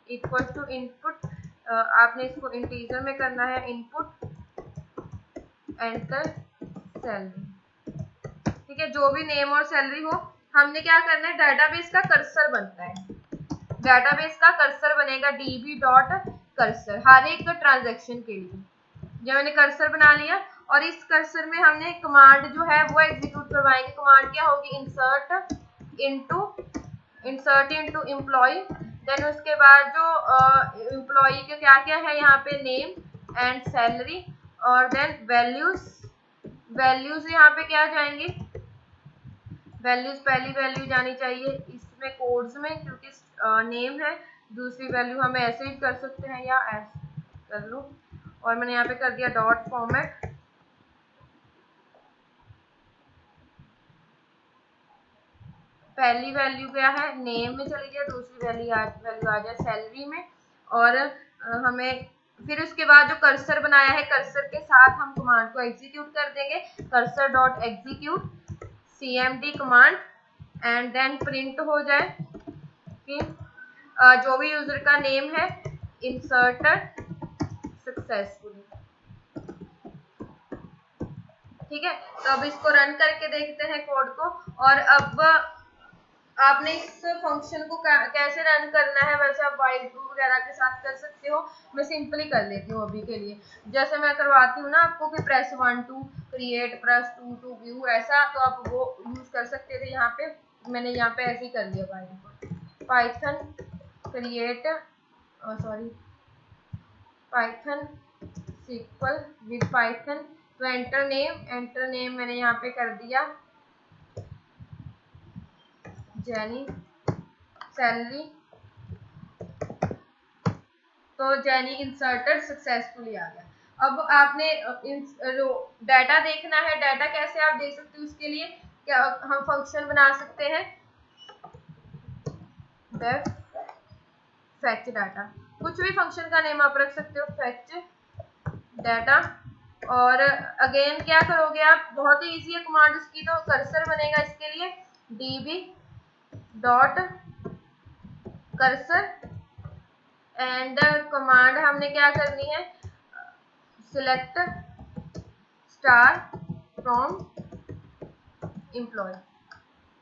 equal to input, आपने इसको इंटीजर में करना है, इनपुट एंटर सैलरी, ठीक है। जो भी नेम और सैलरी हो, हमने क्या करना है, डाटाबेस का कर्सर बनता है, डाटाबेस का कर्सर बनेगा db डॉट कर्सर हर एक ट्रांजैक्शन के लिए। जब मैंने कर्सर बना लिया, और इस कर्सर में हमने कमांड जो है वो एग्जीक्यूट करवाएंगे। कमांड क्या होगी, इंसर्ट इनटू एम्प्लॉय, देन उसके बाद जो एम्प्लॉय के क्या क्या है यहाँ पे, नेम एंड सैलरी, और देन वैल्यूज यहाँ पे क्या जाएंगे, वैल्यूज पहली वैल्यू जानी चाहिए इसमें कोड्स में, क्योंकि नेम है। दूसरी वैल्यू हम ऐसे ही कर सकते हैं या ऐसे कर लो, और मैंने यहाँ पे कर दिया डॉट फॉर्मेट। पहली वैल्यू क्या है, नेम में चली जाए, दूसरी वैल्यू आ जाए सैलरी में, और हमें फिर उसके बाद जो कर्सर बनाया है, कर्सर के साथ हम कमांड को एग्जीक्यूट कर देंगे, cursor dot execute cmd command, and then print हो जाए कि जो भी यूजर का नेम है इंसर्टेड सक्सेसफुली, ठीक है। तो अब इसको रन करके देखते हैं कोड को। और अब आपने इस फंक्शन को कैसे रन करना है, वैसे आप वाइल डू वगैरह के साथ कर सकते हो, मैं सिंपली कर लेती हूँ अभी के लिए। जैसे मैं करवाती हूँ ना आपको कि press 1 to create, press 2 to view, ऐसा, तो आप वो यूज कर सकते थे। यहाँ पे मैंने यहाँ पे ऐसे ही कर लिया, Python create, sorry Python SQL with Python, तो एंटर नेम मैंने यहाँ पे कर दिया जेनी, सैलरी, तो जेनी इंसर्टेड सक्सेसफुली आ गया। अब आपने डाटा देखना है, डाटा कैसे आप देख सकते हो, उसके लिए क्या हम फंक्शन बना सकते हैं, डेफ फेच डाटा, कुछ भी फंक्शन का नेम आप रख सकते हो, फेच डाटा। और अगेन क्या करोगे आप, बहुत ही इजी है कमांड उसकी, तो कर्सर बनेगा इसके लिए db dot cursor, and command हमने क्या करनी है, सिलेक्ट स्टार फ्रॉम एम्प्लॉय,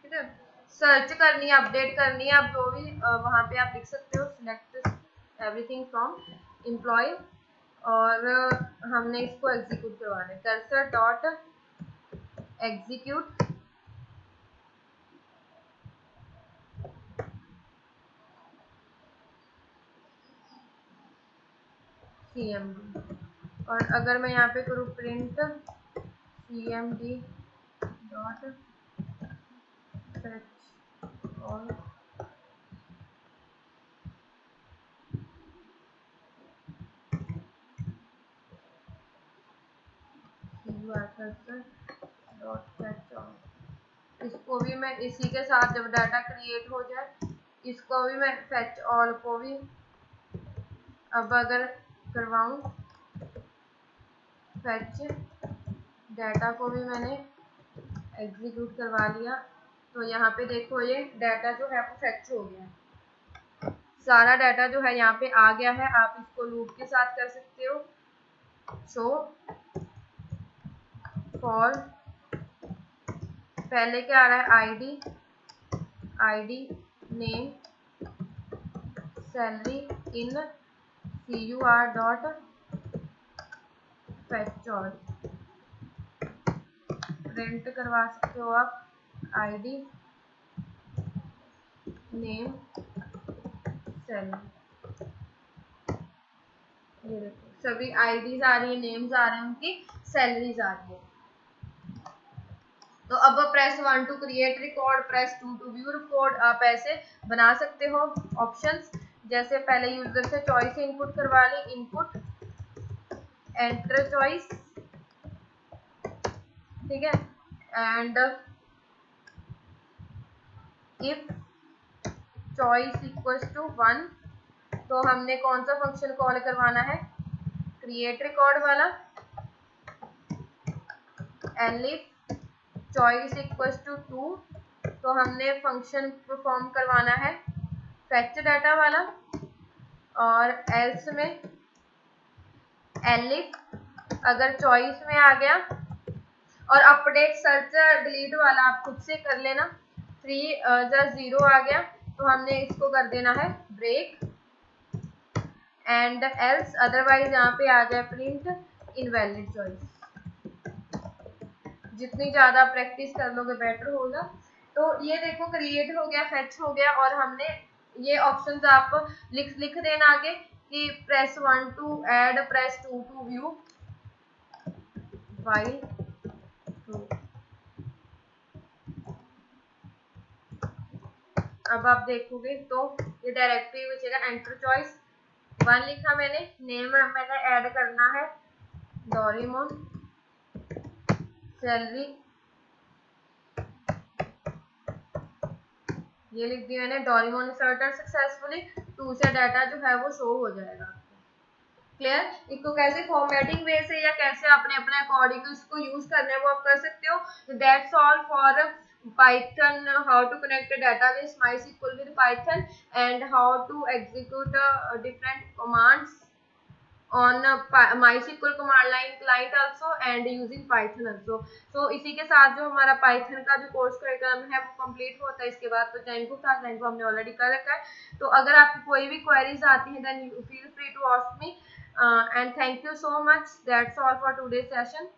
ठीक है। सर्च करनी है, अपडेट करनी है, आप जो भी वहां पे आप लिख सकते हो, सिलेक्ट एवरीथिंग फ्रॉम एम्प्लॉय, और हमने इसको एग्जीक्यूट करवाना है, कर्सर डॉट एग्जीक्यूट, cmd, और अगर मैं यहाँ पे करूँ print cmd dot fetch all, dot fetch all, इसको भी मैं इसी के साथ जब डाटा क्रिएट हो जाए इसको भी मैं फेच ऑल को भी अब अगर करवाऊँ, फेच डाटा को भी मैंने एग्जीक्यूट करवा लिया, तो यहाँ पे देखो ये डाटा जो है वो फेच हो गया, सारा डाटा जो है यहाँ पे आ गया है। आप इसको लूप के साथ कर सकते हो, शो फॉर, पहले क्या आ रहा है ID name salary in CUR dot fetch all, print करवा सकते हो आप आईडी नेम सैलरी, ये देखो सभी आईडीज आ रही है, नेम्स आ रहे हैं, उनकी सैलरीज आ रही है। तो अब press 1 to create record, press 2 to view record, आप ऐसे बना सकते हो ऑप्शंस। जैसे पहले यूजर से चॉइस इनपुट करवा ली, इनपुट एंटर चॉइस, ठीक है, and if choice equals to 1, तो हमने कौन सा फंक्शन कॉल करवाना है, क्रिएट रिकॉर्ड वाला, and if choice equals to 2, तो हमने फंक्शन परफॉर्म करवाना है फेच डाटा वाला, और एल्स में एलिफ अगर चॉइस में आ गया, और अपडेट सर्च डिलीट वाला आप खुद से कर लेना, 3 0 आ गया तो हमने इसको कर देना है ब्रेक, एंड एल्स अदरवाइज यहाँ पे आ जाए प्रिंट इनवैलिड चॉइस। जितनी ज़्यादा प्रैक्टिस कर लोगे बेटर होगा। तो ये देखो क्रिएट हो गया, फेच हो गया, और हमने ये ऑप्शंस आप लिख देना आगे कि press 1 to add, press 2 to view, while true. अब आप देखोगे तो ये डायरेक्टरी बचेगा, एंटर चॉइस 1 लिखा मैंने, नेम मैंने ऐड करना है डोरेमोन, सैलरी ये लिख दिया मैंने, डोरेमोन इंसर्टेड सक्सेसफुली, 2 से डाटा जो है वो शो हो जाएगा। क्लियर? इसको कैसे फॉर्मेटिंग वे से या कैसे अपने अपने अकॉर्डिंग इसको यूज करना है वो आप कर सकते हो। That's all for Python, how to connect a database MySQL with Python, and how to execute different commands on MySQL command line client also and using Python also. So इसी के साथ जो हमारा Python का जो कोर्स करिकुलम है वो complete होता है। इसके बाद तो Django था, Django हमने ऑलरेडी कर रखा है। तो अगर आपकी कोई भी क्वेरीज आती हैं then you feel free to ask me, and thank you so much. That's all for today's session.